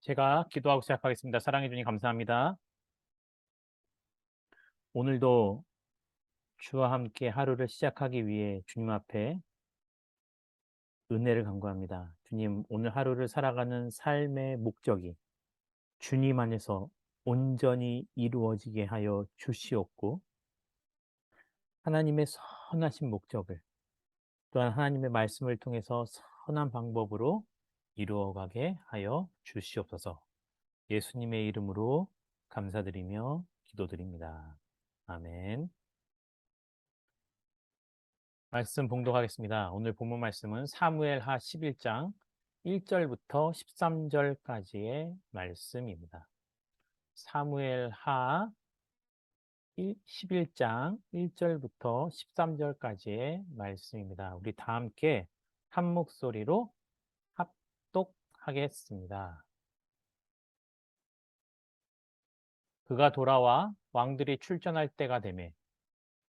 제가 기도하고 시작하겠습니다. 사랑해 주님 감사합니다. 오늘도 주와 함께 하루를 시작하기 위해 주님 앞에 은혜를 간구합니다. 주님, 오늘 하루를 살아가는 삶의 목적이 주님 안에서 온전히 이루어지게 하여 주시옵고, 하나님의 선하신 목적을 또한 하나님의 말씀을 통해서 선한 방법으로 이루어가게 하여 주시옵소서. 예수님의 이름으로 감사드리며 기도드립니다. 아멘. 말씀 봉독하겠습니다. 오늘 본문 말씀은 사무엘하 11장 1절부터 13절까지의 말씀입니다. 사무엘하 11장 1절부터 13절까지의 말씀입니다. 우리 다 함께 한 목소리로 합독하겠습니다. 그가 돌아와 왕들이 출전할 때가 되매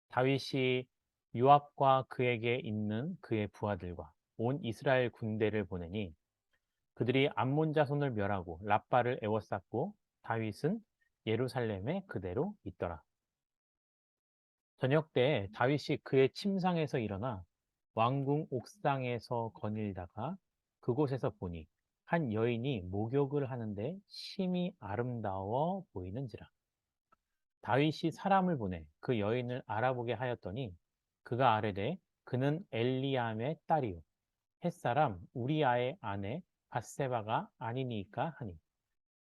다윗이 요압과 그에게 있는 그의 부하들과 온 이스라엘 군대를 보내니 그들이 암몬 자손을 멸하고 랍바를 에워쌌고 다윗은 예루살렘에 그대로 있더라. 저녁 때 다윗이 그의 침상에서 일어나 왕궁 옥상에서 거닐다가 그곳에서 보니 한 여인이 목욕을 하는데 심히 아름다워 보이는지라. 다윗이 사람을 보내 그 여인을 알아보게 하였더니 그가 아뢰되 그는 엘리암의 딸이요 햇사람 우리아의 아내 밧세바가 아니니까 하니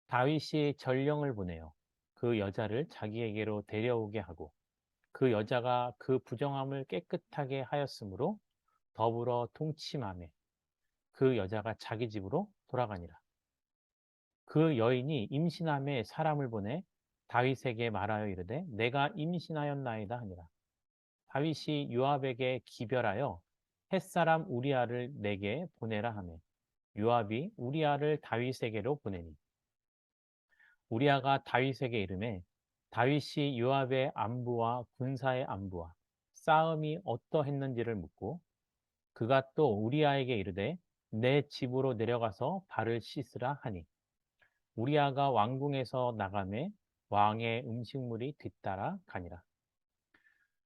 다윗이 전령을 보내어 그 여자를 자기에게로 데려오게 하고 그 여자가 그 부정함을 깨끗하게 하였으므로 더불어 통침하매 그 여자가 자기 집으로 돌아가니라. 그 여인이 임신함에 사람을 보내 다윗에게 말하여 이르되 내가 임신하였나이다 하니라. 다윗이 요압에게 기별하여 햇사람 우리아를 내게 보내라 하매 요압이 우리아를 다윗에게로 보내니 우리아가 다윗에게 이르매 다윗이 요압의 안부와 군사의 안부와 싸움이 어떠했는지를 묻고 그가 또 우리아에게 이르되 내 집으로 내려가서 발을 씻으라 하니 우리아가 왕궁에서 나가매 왕의 음식물이 뒤따라 가니라.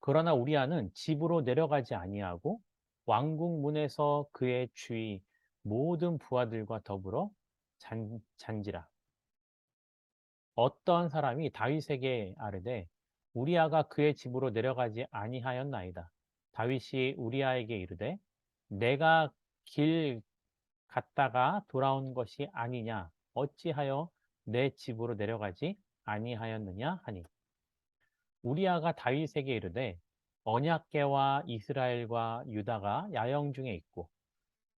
그러나 우리아는 집으로 내려가지 아니하고 왕궁 문에서 그의 주위 모든 부하들과 더불어 잔지라. 어떤 사람이 다윗에게 아뢰되 우리아가 그의 집으로 내려가지 아니하였나이다. 다윗이 우리아에게 이르되 내가 길 갔다가 돌아온 것이 아니냐 어찌하여 내 집으로 내려가지 아니하였느냐 하니 우리아가 다윗에게 이르되 언약궤와 이스라엘과 유다가 야영 중에 있고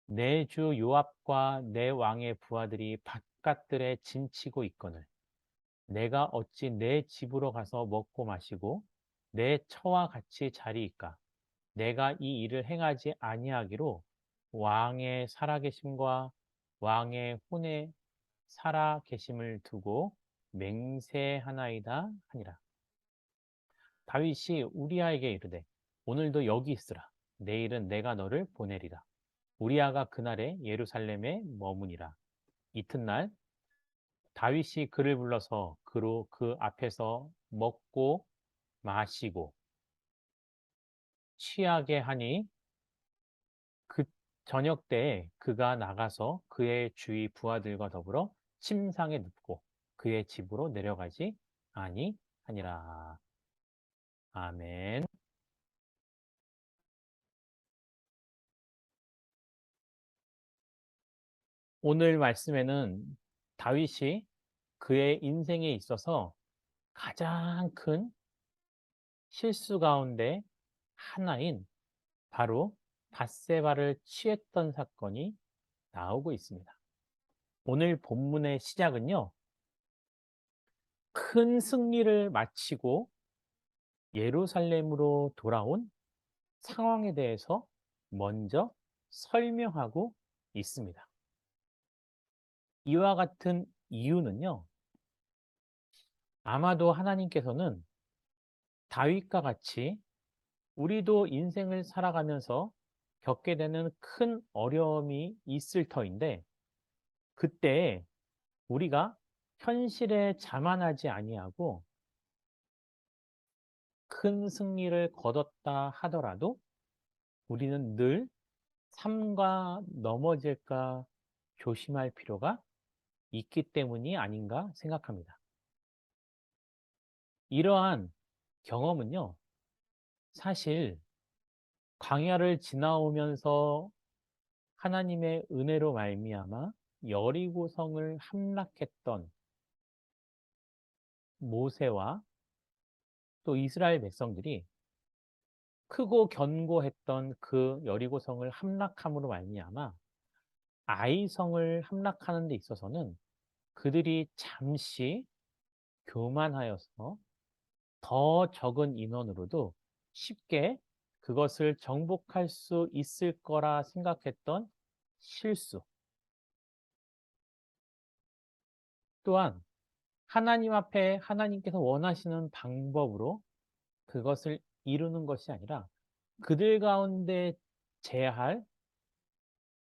내 주 요압과 내 왕의 부하들이 바깥들에 진치고 있거늘 내가 어찌 내 집으로 가서 먹고 마시고 내 처와 같이 자리이까 내가 이 일을 행하지 아니하기로 왕의 살아계심과 왕의 혼에 살아계심을 두고 맹세하나이다 하니라. 다윗이 우리아에게 이르되 오늘도 여기 있으라. 내일은 내가 너를 보내리라. 우리아가 그날에 예루살렘에 머무니라. 이튿날 다윗이 그를 불러서 그로 그 앞에서 먹고 마시고 취하게 하니 그 저녁 때에 그가 나가서 그의 주위 부하들과 더불어 침상에 눕고 그의 집으로 내려가지 아니하니라. 아멘. 오늘 말씀에는 다윗이 그의 인생에 있어서 가장 큰 실수 가운데 하나인 바로 밧세바를 취했던 사건이 나오고 있습니다. 오늘 본문의 시작은요. 큰 승리를 마치고 예루살렘으로 돌아온 상황에 대해서 먼저 설명하고 있습니다. 이와 같은 이유는요. 아마도 하나님께서는 다윗과 같이 우리도 인생을 살아가면서 겪게 되는 큰 어려움이 있을 터인데 그때 우리가 현실에 자만하지 아니하고 큰 승리를 거뒀다 하더라도 우리는 늘 삶과 넘어질까 조심할 필요가 있기 때문이 아닌가 생각합니다. 이러한 경험은요, 사실 광야를 지나오면서 하나님의 은혜로 말미암아 여리고성을 함락했던 모세와 또 이스라엘 백성들이 크고 견고했던 그 여리고성을 함락함으로 말미암아 아이성을 함락하는 데 있어서는 그들이 잠시 교만하여서 더 적은 인원으로도 쉽게 그것을 정복할 수 있을 거라 생각했던 실수. 또한 하나님 앞에 하나님께서 원하시는 방법으로 그것을 이루는 것이 아니라 그들 가운데 제할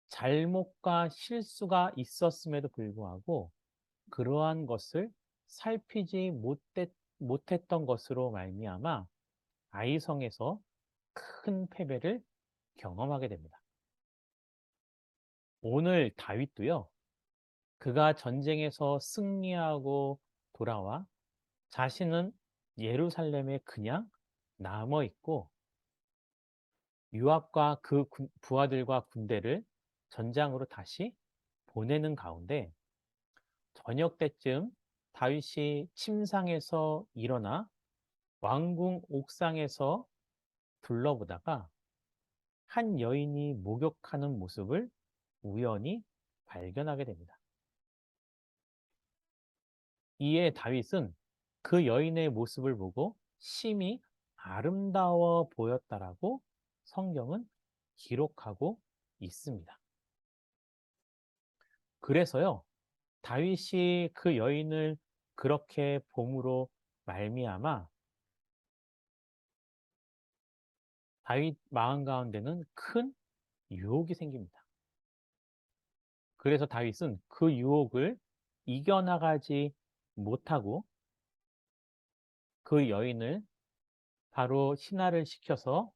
잘못과 실수가 있었음에도 불구하고 그러한 것을 살피지 못했던 것으로 말미암아 아이성에서 큰 패배를 경험하게 됩니다. 오늘 다윗도요, 그가 전쟁에서 승리하고 돌아와 자신은 예루살렘에 그냥 남아 있고 요압과 그 부하들과 군대를 전장으로 다시 보내는 가운데 저녁 때쯤 다윗이 침상에서 일어나 왕궁 옥상에서 둘러보다가 한 여인이 목욕하는 모습을 우연히 발견하게 됩니다. 이에 다윗은 그 여인의 모습을 보고 심히 아름다워 보였다라고 성경은 기록하고 있습니다. 그래서요, 다윗이 그 여인을 그렇게 봄으로 말미암아 다윗 마음 가운데는 큰 유혹이 생깁니다. 그래서 다윗은 그 유혹을 이겨나가지 못하고 그 여인을 바로 신하를 시켜서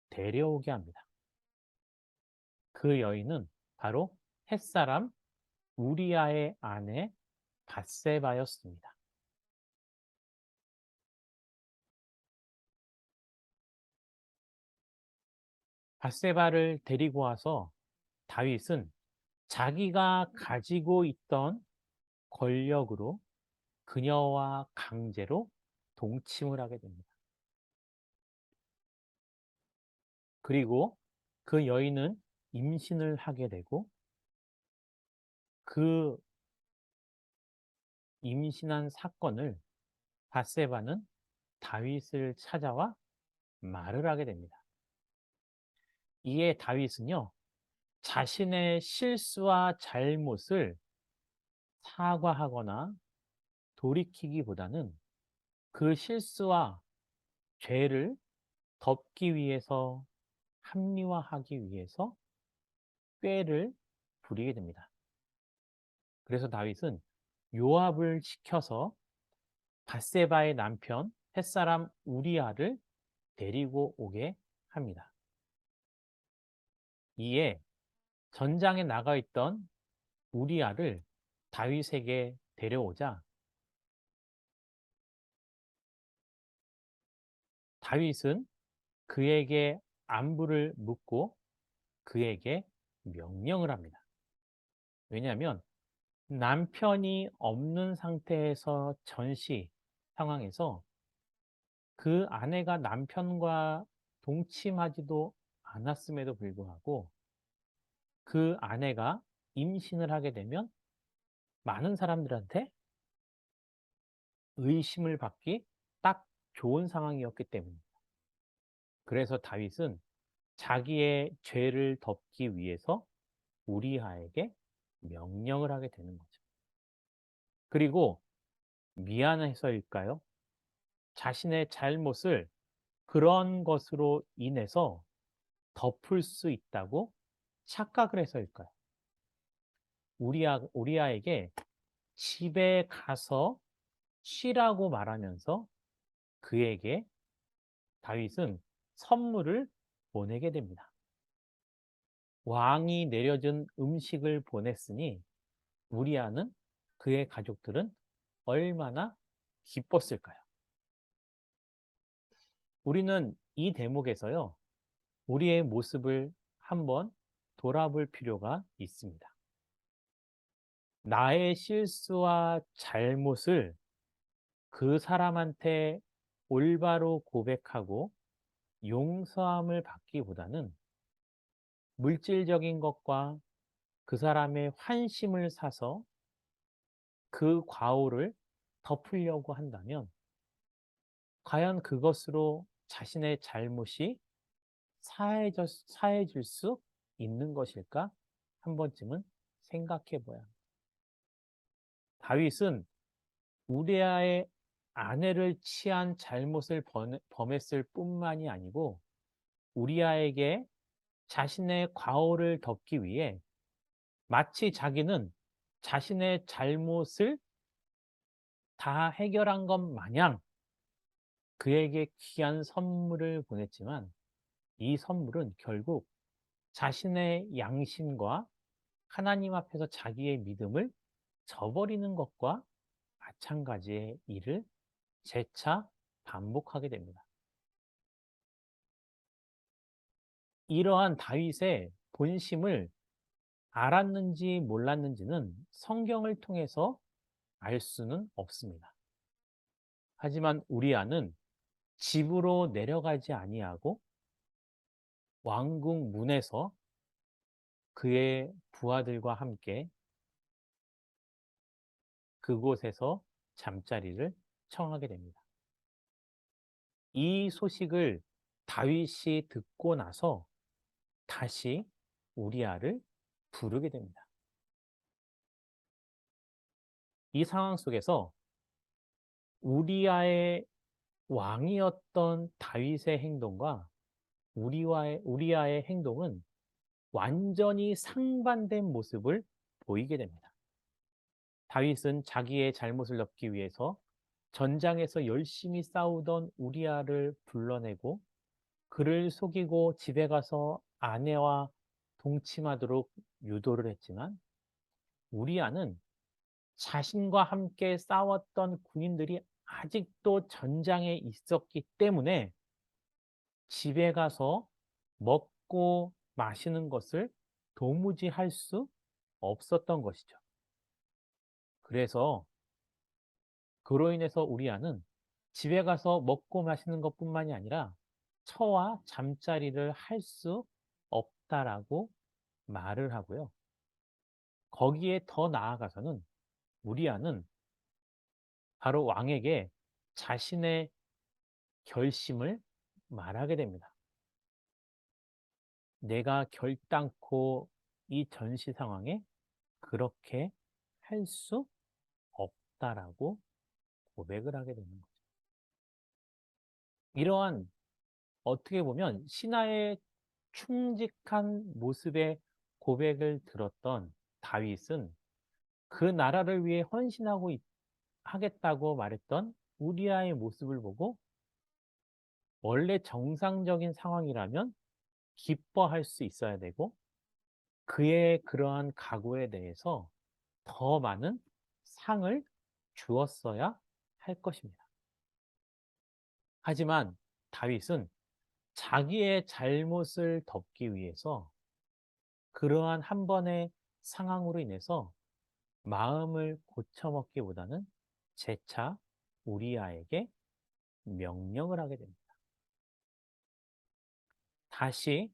데려오게 합니다. 그 여인은 바로 햇사람 우리아의 아내 밧세바였습니다. 밧세바를 데리고 와서 다윗은 자기가 가지고 있던 권력으로 그녀와 강제로 동침을 하게 됩니다. 그리고 그 여인은 임신을 하게 되고 그 임신한 사건을 밧세바는 다윗을 찾아와 말을 하게 됩니다. 이에 다윗은요, 자신의 실수와 잘못을 사과하거나 돌이키기보다는 그 실수와 죄를 덮기 위해서 합리화하기 위해서 꾀를 부리게 됩니다. 그래서 다윗은 요압을 시켜서 밧세바의 남편 햇사람 우리아를 데리고 오게 합니다. 이에 전장에 나가 있던 우리아를 다윗에게 데려오자 다윗은 그에게 안부를 묻고 그에게 명령을 합니다. 왜냐하면 남편이 없는 상태에서 전시 상황에서 그 아내가 남편과 동침하지도 않았음에도 불구하고 그 아내가 임신을 하게 되면 많은 사람들한테 의심을 받기 딱 좋은 상황이었기 때문입니다. 그래서 다윗은 자기의 죄를 덮기 위해서 우리아에게 명령을 하게 되는 거죠. 그리고 미안해서일까요? 자신의 잘못을 그런 것으로 인해서 덮을 수 있다고 착각을 해서일까요? 우리아에게 집에 가서 쉬라고 말하면서 그에게 다윗은 선물을 보내게 됩니다. 왕이 내려준 음식을 보냈으니 우리아는 그의 가족들은 얼마나 기뻤을까요? 우리는 이 대목에서요, 우리의 모습을 한번 돌아볼 필요가 있습니다. 나의 실수와 잘못을 그 사람한테 올바로 고백하고 용서함을 받기보다는 물질적인 것과 그 사람의 환심을 사서 그 과오를 덮으려고 한다면 과연 그것으로 자신의 잘못이 사해질 수 있는 것일까? 한 번쯤은 생각해 봐야 합니다. 다윗은 우리아의 아내를 취한 잘못을 범했을 뿐만이 아니고 우리아에게 자신의 과오를 덮기 위해 마치 자기는 자신의 잘못을 다 해결한 것 마냥 그에게 귀한 선물을 보냈지만 이 선물은 결국 자신의 양심과 하나님 앞에서 자기의 믿음을 저버리는 것과 마찬가지의 일을 재차 반복하게 됩니다. 이러한 다윗의 본심을 알았는지 몰랐는지는 성경을 통해서 알 수는 없습니다. 하지만 우리아는 집으로 내려가지 아니하고 왕궁 문에서 그의 부하들과 함께 그곳에서 잠자리를 청하게 됩니다. 이 소식을 다윗이 듣고 나서 다시 우리아를 부르게 됩니다. 이 상황 속에서 우리아의 왕이었던 다윗의 행동과 우리아의 행동은 완전히 상반된 모습을 보이게 됩니다. 다윗은 자기의 잘못을 덮기 위해서 전장에서 열심히 싸우던 우리아를 불러내고 그를 속이고 집에 가서 아내와 동침하도록 유도를 했지만 우리아는 자신과 함께 싸웠던 군인들이 아직도 전장에 있었기 때문에 집에 가서 먹고 마시는 것을 도무지 할 수 없었던 것이죠. 그래서 그로 인해서 우리아는 집에 가서 먹고 마시는 것뿐만이 아니라 처와 잠자리를 할 수 없다라고 말을 하고요. 거기에 더 나아가서는 우리아는 바로 왕에게 자신의 결심을 말하게 됩니다. 내가 결단코 이 전시 상황에 그렇게 할 수 없다라고 고백을 하게 되는 거죠. 이러한 어떻게 보면 신하의 충직한 모습의 고백을 들었던 다윗은 그 나라를 위해 헌신하고 하겠다고 말했던 우리아의 모습을 보고 원래 정상적인 상황이라면 기뻐할 수 있어야 되고 그의 그러한 각오에 대해서 더 많은 상을 주었어야 할 것입니다. 하지만 다윗은 자기의 잘못을 덮기 위해서 그러한 한 번의 상황으로 인해서 마음을 고쳐먹기보다는 재차 우리아에게 명령을 하게 됩니다. 다시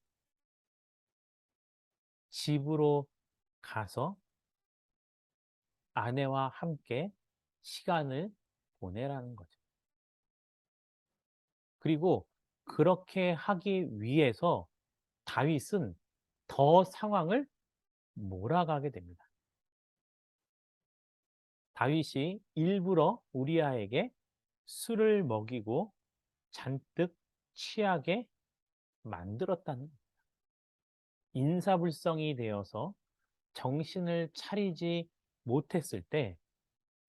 집으로 가서 아내와 함께 시간을 보내라는 거죠. 그리고 그렇게 하기 위해서 다윗은 더 상황을 몰아가게 됩니다. 다윗이 일부러 우리아에게 술을 먹이고 잔뜩 취하게 만들었다는 인사불성이 되어서 정신을 차리지 못했을 때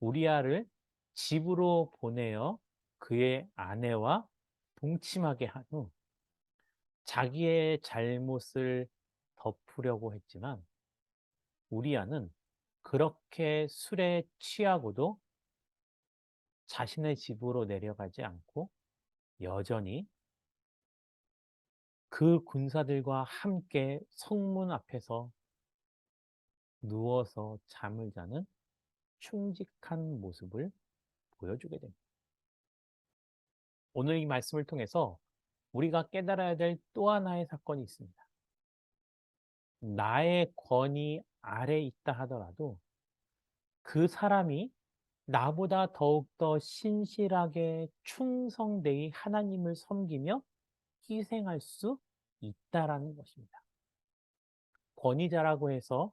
우리아를 집으로 보내어 그의 아내와 동침하게 한 후 자기의 잘못을 덮으려고 했지만 우리아는 그렇게 술에 취하고도 자신의 집으로 내려가지 않고 여전히 그 군사들과 함께 성문 앞에서 누워서 잠을 자는 충직한 모습을 보여주게 됩니다. 오늘 이 말씀을 통해서 우리가 깨달아야 될 또 하나의 사건이 있습니다. 나의 권위 아래 있다 하더라도 그 사람이 나보다 더욱더 신실하게 충성되이 하나님을 섬기며 희생할 수 있다라는 것입니다. 권위자라고 해서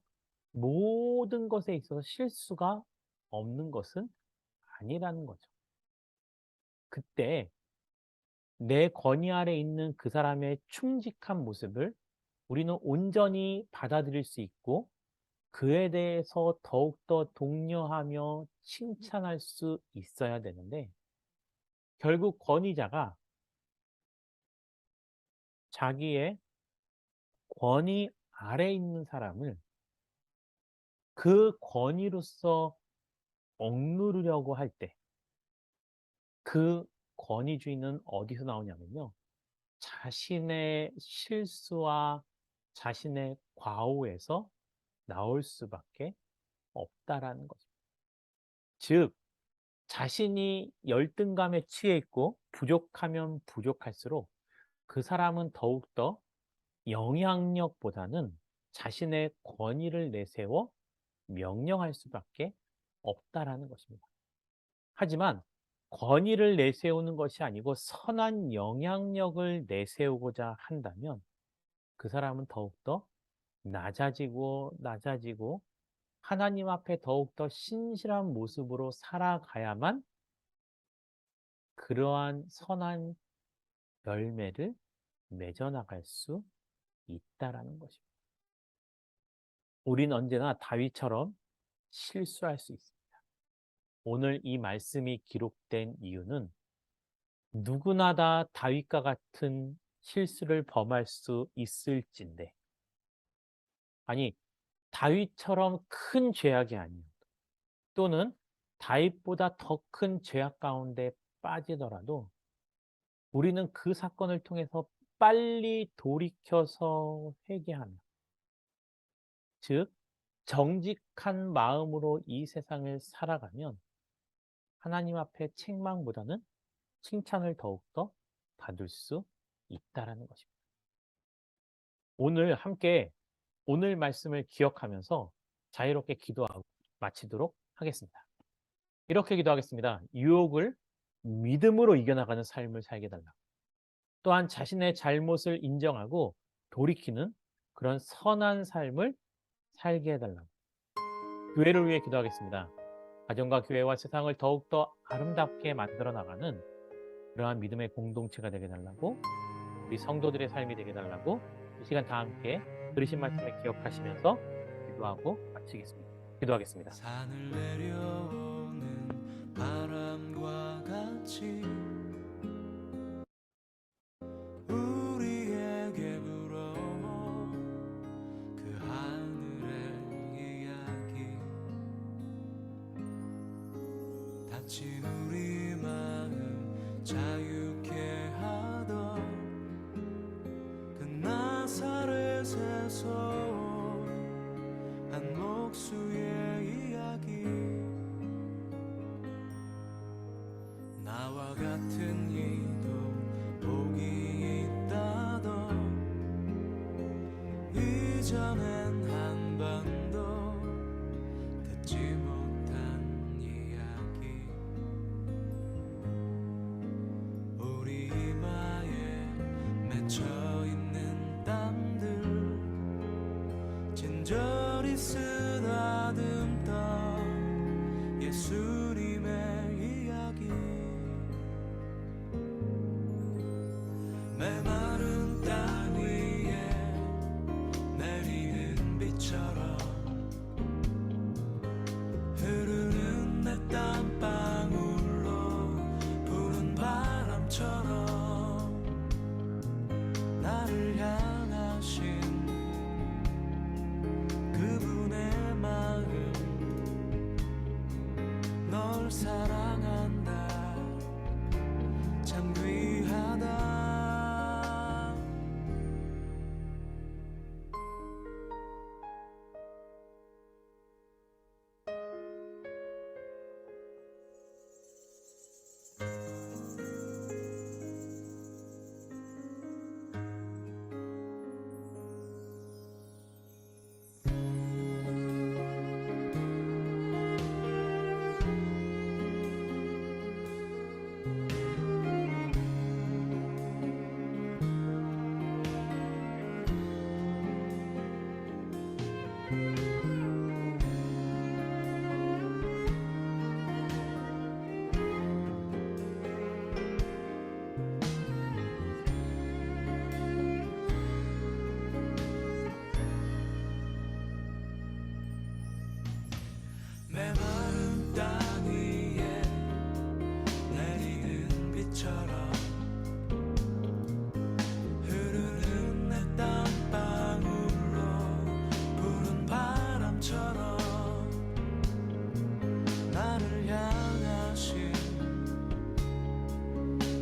모든 것에 있어서 실수가 없는 것은 아니라는 거죠. 그때 내 권위 아래 있는 그 사람의 충직한 모습을 우리는 온전히 받아들일 수 있고 그에 대해서 더욱더 독려하며 칭찬할 수 있어야 되는데 결국 권위자가 자기의 권위 아래 있는 사람을 그 권위로서 억누르려고 할 때 그 권위주의는 어디서 나오냐면요. 자신의 실수와 자신의 과오에서 나올 수밖에 없다라는 거죠. 즉, 자신이 열등감에 취해 있고 부족하면 부족할수록 그 사람은 더욱더 영향력보다는 자신의 권위를 내세워 명령할 수밖에 없다라는 것입니다. 하지만 권위를 내세우는 것이 아니고 선한 영향력을 내세우고자 한다면 그 사람은 더욱더 낮아지고 하나님 앞에 더욱더 신실한 모습으로 살아가야만 그러한 선한 열매를 맺어나갈 수 있다라는 것입니다. 우린 언제나 다윗처럼 실수할 수 있습니다. 오늘 이 말씀이 기록된 이유는 누구나 다 다윗과 같은 실수를 범할 수 있을진데, 아니, 다윗처럼 큰 죄악이 아니어도 또는 다윗보다 더 큰 죄악 가운데 빠지더라도 우리는 그 사건을 통해서 빨리 돌이켜서 회개하며, 즉 정직한 마음으로 이 세상을 살아가면 하나님 앞에 책망보다는 칭찬을 더욱더 받을 수 있다라는 것입니다. 오늘 함께 오늘 말씀을 기억하면서 자유롭게 기도하고 마치도록 하겠습니다. 이렇게 기도하겠습니다. 유혹을 믿음으로 이겨나가는 삶을 살게 해달라. 또한 자신의 잘못을 인정하고 돌이키는 그런 선한 삶을 살게 해달라. 교회를 위해 기도하겠습니다. 가정과 교회와 세상을 더욱더 아름답게 만들어 나가는 그러한 믿음의 공동체가 되게 해달라고, 우리 성도들의 삶이 되게 해달라고 이 시간 다 함께 들으신 말씀을 기억하시면서 기도하고 마치겠습니다. 기도하겠습니다. 산을 내려오는 바람과 같이 우리에게 불어온 그 하늘의 이야기, 다친 우리 마음 자유케 하던 그 나사렛에서 한 목수의 이야기, 나와 같은 이도 복이 있다던 이전엔 한 번도 듣지 못한 이야기, 우리 이마에 맺혀있는 땀들 진저리 쓰다듬던 예수님의 이야기, 메마른 땅 위에 내리는 비처럼 흐르는 내 땀 나를 향하신 그분의 마음 널 사랑한다 참 귀하다 메마른 땅 위에 내리는 비처럼 흐르는 내 땀방울로 부른 바람처럼 나를 향하신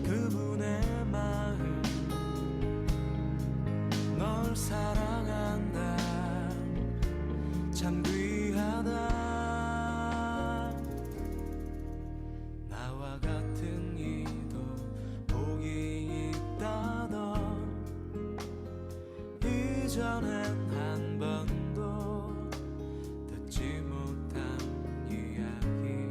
그분의 마음 널 사랑한다 참 귀하다 나와 같은 이도 복이 있다던 이전엔 한 번도 듣지 못한 이야기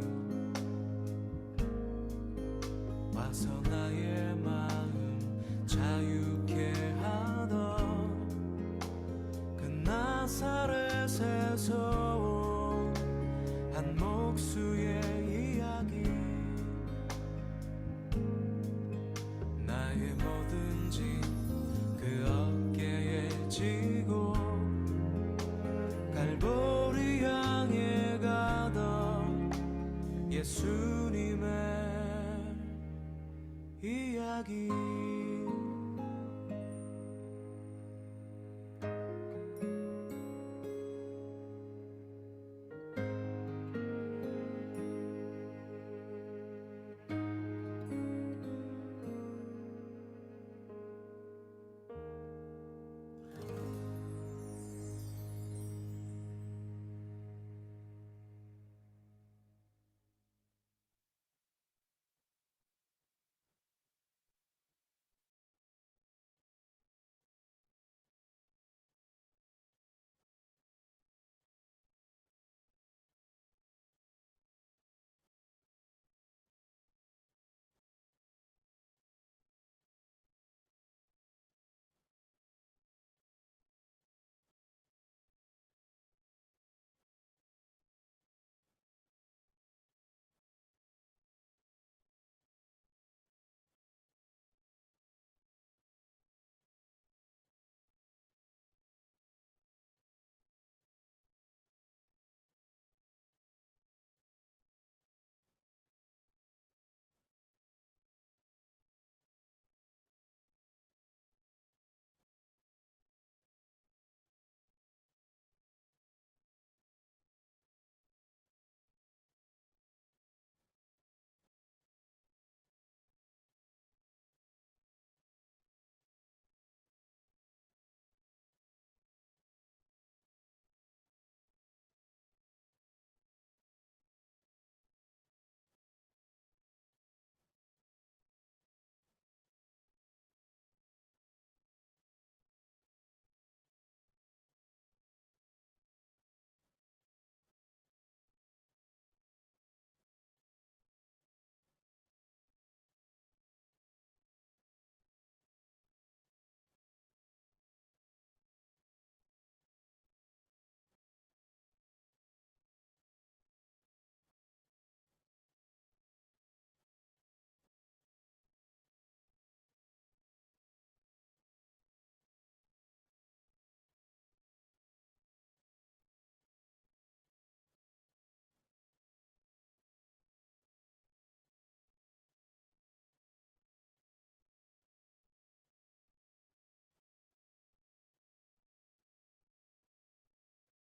와서 나의 마음 자유케 하던 그 나사렛에서 온 한 목수의